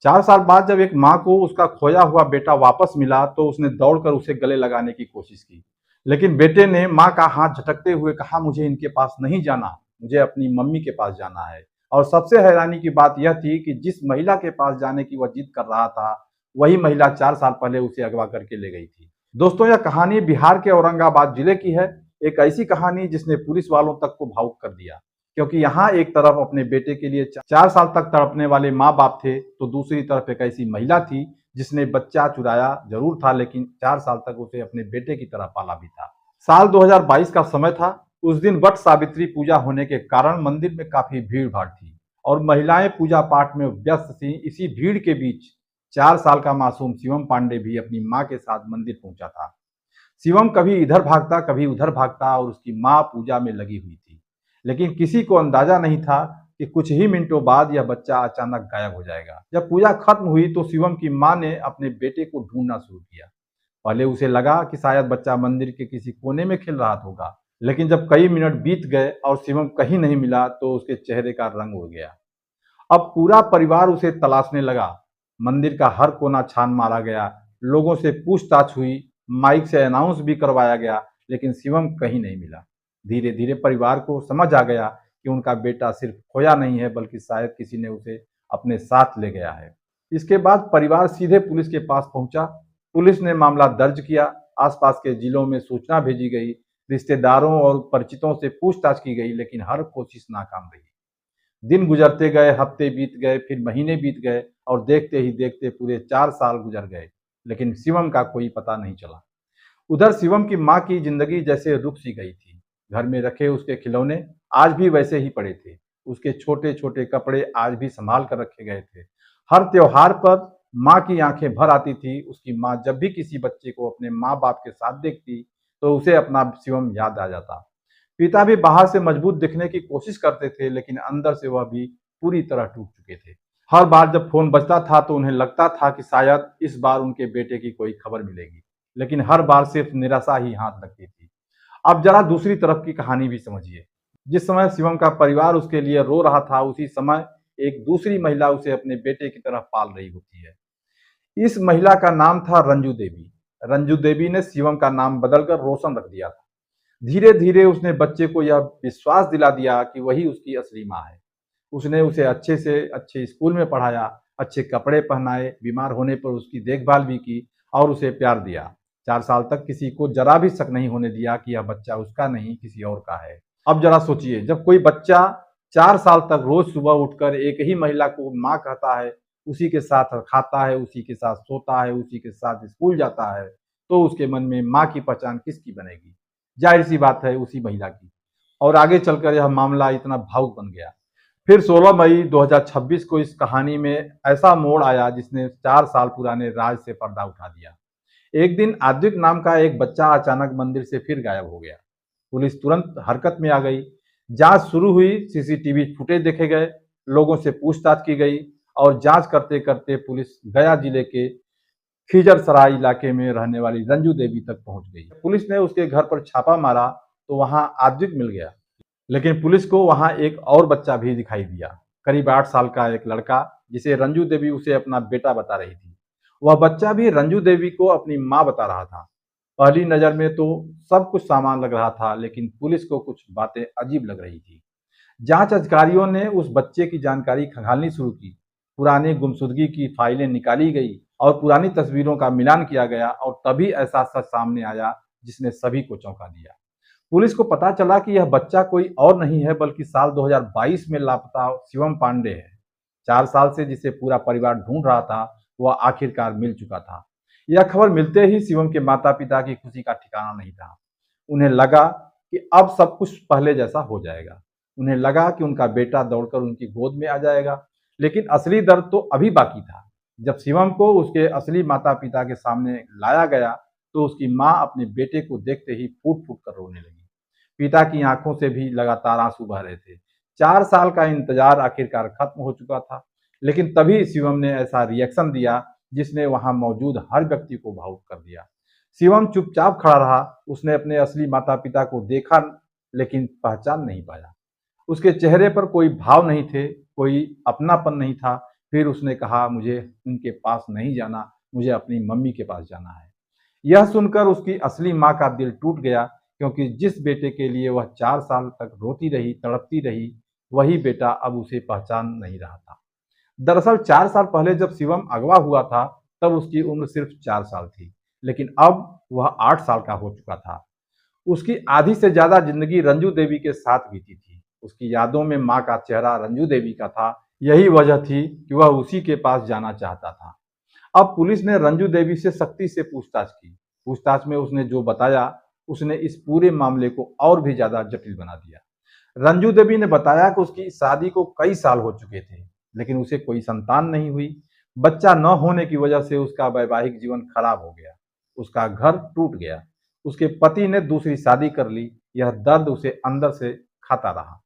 4 साल बाद जब एक माँ को उसका खोया हुआ बेटा वापस मिला तो उसने दौड़कर उसे गले लगाने की कोशिश की, लेकिन बेटे ने माँ का हाथ झटकते हुए कहा, मुझे इनके पास नहीं जाना, मुझे अपनी मम्मी के पास जाना है। और सबसे हैरानी की बात यह थी कि जिस महिला के पास जाने की वह जिद कर रहा था, वही महिला 4 साल पहले उसे अगवा करके ले गई थी। दोस्तों, यह कहानी बिहार के औरंगाबाद जिले की है। एक ऐसी कहानी जिसने पुलिस वालों तक को भावुक कर दिया, क्योंकि यहाँ एक तरफ अपने बेटे के लिए 4 साल तक तड़पने वाले माँ बाप थे, तो दूसरी तरफ एक ऐसी महिला थी जिसने बच्चा चुराया जरूर था, लेकिन 4 साल तक उसे अपने बेटे की तरह पाला भी था। साल 2022 का समय था। उस दिन वट सावित्री पूजा होने के कारण मंदिर में काफी भीड़ भाड़ थी और महिलाएं पूजा पाठ में व्यस्त थी। इसी भीड़ के बीच 4 साल का मासूम शिवम पांडे भी अपनी माँ के साथ मंदिर पहुंचा था। शिवम कभी इधर भागता कभी उधर भागता और उसकी माँ पूजा में लगी हुई थी, लेकिन किसी को अंदाजा नहीं था कि कुछ ही मिनटों बाद यह बच्चा अचानक गायब हो जाएगा। जब पूजा खत्म हुई तो शिवम की माँ ने अपने बेटे को ढूंढना शुरू किया। पहले उसे लगा कि शायद बच्चा मंदिर के किसी कोने में खेल रहा होगा, लेकिन जब कई मिनट बीत गए और शिवम कहीं नहीं मिला तो उसके चेहरे का रंग उड़ गया। अब पूरा परिवार उसे तलाशने लगा। मंदिर का हर कोना छान मारा गया, लोगों से पूछताछ हुई, माइक से अनाउंस भी करवाया गया, लेकिन शिवम कहीं नहीं मिला। धीरे धीरे परिवार को समझ आ गया कि उनका बेटा सिर्फ खोया नहीं है, बल्कि शायद किसी ने उसे अपने साथ ले गया है। इसके बाद परिवार सीधे पुलिस के पास पहुंचा। पुलिस ने मामला दर्ज किया, आसपास के जिलों में सूचना भेजी गई, रिश्तेदारों और परिचितों से पूछताछ की गई, लेकिन हर कोशिश नाकाम रही। दिन गुजरते गए, हफ्ते बीत गए, फिर महीने बीत गए और देखते ही देखते पूरे 4 साल गुजर गए, लेकिन शिवम का कोई पता नहीं चला। उधर शिवम की माँ की जिंदगी जैसे रुक सी गई थी। घर में रखे उसके खिलौने आज भी वैसे ही पड़े थे। उसके छोटे छोटे कपड़े आज भी संभाल कर रखे गए थे। हर त्योहार पर माँ की आंखें भर आती थी। उसकी माँ जब भी किसी बच्चे को अपने माँ बाप के साथ देखती तो उसे अपना शिवम याद आ जाता। पिता भी बाहर से मजबूत दिखने की कोशिश करते थे, लेकिन अंदर से वह भी पूरी तरह टूट चुके थे। हर बार जब फोन बजता था तो उन्हें लगता था कि शायद इस बार उनके बेटे की कोई खबर मिलेगी, लेकिन हर बार सिर्फ निराशा ही हाथ लगती थी। अब जरा दूसरी तरफ की कहानी भी समझिए। जिस समय शिवम का परिवार उसके लिए रो रहा था, उसी समय एक दूसरी महिला उसे अपने बेटे की तरह पाल रही होती है। इस महिला का नाम था रंजू देवी। रंजू देवी ने शिवम का नाम बदलकर रोशन रख दिया था। धीरे धीरे उसने बच्चे को यह विश्वास दिला दिया कि वही उसकी असली माँ है। उसने उसे अच्छे से अच्छे स्कूल में पढ़ाया, अच्छे कपड़े पहनाए, बीमार होने पर उसकी देखभाल भी की और उसे प्यार दिया। 4 साल तक किसी को जरा भी शक नहीं होने दिया कि यह बच्चा उसका नहीं किसी और का है। अब जरा सोचिए, जब कोई बच्चा 4 साल तक रोज सुबह उठकर एक ही महिला को माँ कहता है, उसी के साथ खाता है, उसी के साथ सोता है, उसी के साथ स्कूल जाता है, तो उसके मन में माँ की पहचान किसकी बनेगी? जाहिर सी बात है, उसी महिला की। और आगे चलकर यह मामला इतना भावुक बन गया। फिर 16 मई 2026 को इस कहानी में ऐसा मोड़ आया जिसने 4 साल पुराने राज से पर्दा उठा दिया। एक दिन आद्विक नाम का एक बच्चा अचानक मंदिर से फिर गायब हो गया। पुलिस तुरंत हरकत में आ गई। जांच शुरू हुई, सीसीटीवी फुटेज देखे गए, लोगों से पूछताछ की गई और जांच करते करते पुलिस गया जिले के खिजर सराय इलाके में रहने वाली रंजू देवी तक पहुंच गई। पुलिस ने उसके घर पर छापा मारा तो वहां आद्विक मिल गया, लेकिन पुलिस को वहां एक और बच्चा भी दिखाई दिया, करीब 8 साल का एक लड़का, जिसे रंजू देवी उसे अपना बेटा बता रही थी। वह बच्चा भी रंजू देवी को अपनी माँ बता रहा था। पहली नजर में तो सब कुछ सामान लग रहा था, लेकिन पुलिस को कुछ बातें अजीब लग रही थी। जांच अधिकारियों ने उस बच्चे की जानकारी खंगालनी शुरू की। पुरानी गुमशुदगी की फाइलें निकाली गई और पुरानी तस्वीरों का मिलान किया गया और तभी ऐसा सच सामने आया जिसने सभी को चौंका दिया। पुलिस को पता चला कि यह बच्चा कोई और नहीं है, बल्कि साल 2022 में लापता शिवम पांडे है। 4 साल से जिसे पूरा परिवार ढूंढ रहा था, वह आखिरकार मिल चुका था। यह खबर मिलते ही शिवम के माता पिता की खुशी का ठिकाना नहीं था। उन्हें लगा कि अब सब कुछ पहले जैसा हो जाएगा। उन्हें लगा कि उनका बेटा दौड़कर उनकी गोद में आ जाएगा, लेकिन असली दर्द तो अभी बाकी था। जब शिवम को उसके असली माता पिता के सामने लाया गया तो उसकी माँ अपने बेटे को देखते ही फूट फूट कर रोने लगी। पिता की आंखों से भी लगातार आंसू बह रहे थे। 4 साल का इंतजार आखिरकार खत्म हो चुका था, लेकिन तभी शिवम ने ऐसा रिएक्शन दिया जिसने वहां मौजूद हर व्यक्ति को भावुक कर दिया। शिवम चुपचाप खड़ा रहा। उसने अपने असली माता पिता को देखा, लेकिन पहचान नहीं पाया। उसके चेहरे पर कोई भाव नहीं थे, कोई अपनापन नहीं था, फिर उसने कहा मुझे उनके पास नहीं जाना, मुझे अपनी मम्मी के पास जाना है। यह सुनकर उसकी असली माँ का दिल टूट गया, क्योंकि जिस बेटे के लिए वह 4 साल तक रोती रही, तड़पती रही, वही बेटा अब उसे पहचान नहीं रहा था। दरअसल 4 साल पहले जब शिवम अगवा हुआ था, तब उसकी उम्र सिर्फ 4 साल थी, लेकिन अब वह 8 साल का हो चुका था। उसकी आधी से ज्यादा जिंदगी रंजू देवी के साथ बीती थी। उसकी यादों में माँ का चेहरा रंजू देवी का था। यही वजह थी कि वह उसी के पास जाना चाहता था। अब पुलिस ने रंजू देवी से सख्ती से पूछताछ की। पूछताछ में उसने जो बताया, उसने इस पूरे मामले को और भी ज्यादा जटिल बना दिया। रंजू देवी ने बताया कि उसकी शादी को कई साल हो चुके थे, लेकिन उसे कोई संतान नहीं हुई। बच्चा न होने की वजह से उसका वैवाहिक जीवन खराब हो गया, उसका घर टूट गया, उसके पति ने दूसरी शादी कर ली। यह दर्द उसे अंदर से खाता रहा।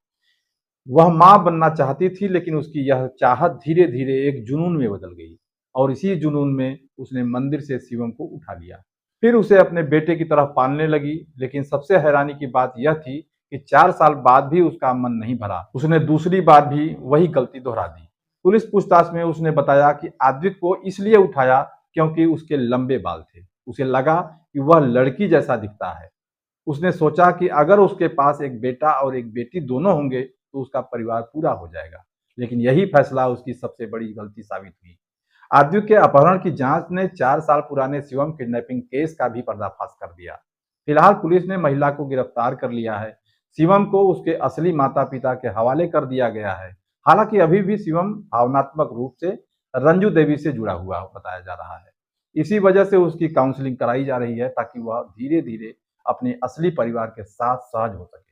वह मां बनना चाहती थी, लेकिन उसकी यह चाहत धीरे धीरे एक जुनून में बदल गई, और इसी जुनून में उसने मंदिर से शिवम को उठा लिया। फिर उसे अपने बेटे की तरह पालने लगी। लेकिन सबसे हैरानी की बात यह थी कि 4 साल बाद भी उसका मन नहीं भरा। उसने दूसरी बार भी वही गलती दोहरा दी। पुलिस पूछताछ में उसने बताया कि आद्विक को इसलिए उठाया क्योंकि उसके लंबे बाल थे। उसे लगा कि वह लड़की जैसा दिखता है। उसने सोचा कि अगर उसके पास एक बेटा और एक बेटी दोनों होंगे तो उसका परिवार पूरा हो जाएगा। लेकिन यही फैसला उसकी सबसे बड़ी गलती साबित हुई। आद्विक के अपहरण की जांच ने 4 साल पुराने शिवम किडनैपिंग केस का भी पर्दाफाश कर दिया। फिलहाल पुलिस ने महिला को गिरफ्तार कर लिया है। शिवम को उसके असली माता पिता के हवाले कर दिया गया है। हालांकि अभी भी शिवम भावनात्मक रूप से रंजू देवी से जुड़ा हुआ बताया जा रहा है। इसी वजह से उसकी काउंसलिंग कराई जा रही है, ताकि वह धीरे धीरे अपने असली परिवार के साथ सहज हो सके।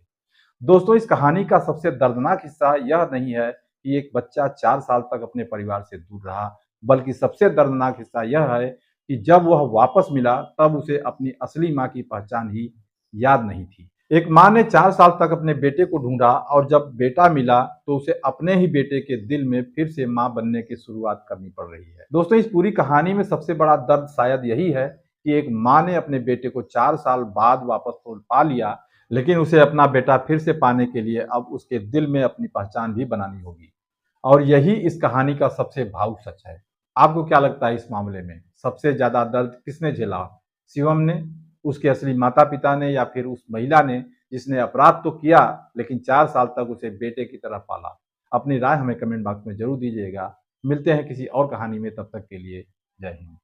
दोस्तों, इस कहानी का सबसे दर्दनाक हिस्सा यह नहीं है कि एक बच्चा 4 साल तक अपने परिवार से दूर रहा, बल्कि सबसे दर्दनाक हिस्सा यह है कि जब वह वापस मिला, तब उसे अपनी असली माँ की पहचान ही याद नहीं थी। एक माँ ने 4 साल तक अपने बेटे को ढूंढा, और जब बेटा मिला तो उसे अपने ही बेटे के दिल में फिर से माँ बनने की शुरुआत करनी पड़ रही है। दोस्तों, इस पूरी कहानी में सबसे बड़ा दर्द शायद यही है कि एक माँ ने अपने बेटे को 4 साल बाद वापस तो पा लिया, लेकिन उसे अपना बेटा फिर से पाने के लिए अब उसके दिल में अपनी पहचान भी बनानी होगी। और यही इस कहानी का सबसे भावुक सच है। आपको क्या लगता है, इस मामले में सबसे ज्यादा दर्द किसने झेला? शिवम ने, उसके असली माता पिता ने, या फिर उस महिला ने जिसने अपराध तो किया लेकिन 4 साल तक उसे बेटे की तरह पाला? अपनी राय हमें कमेंट बॉक्स में जरूर दीजिएगा। मिलते हैं किसी और कहानी में, तब तक के लिए जय हिंद।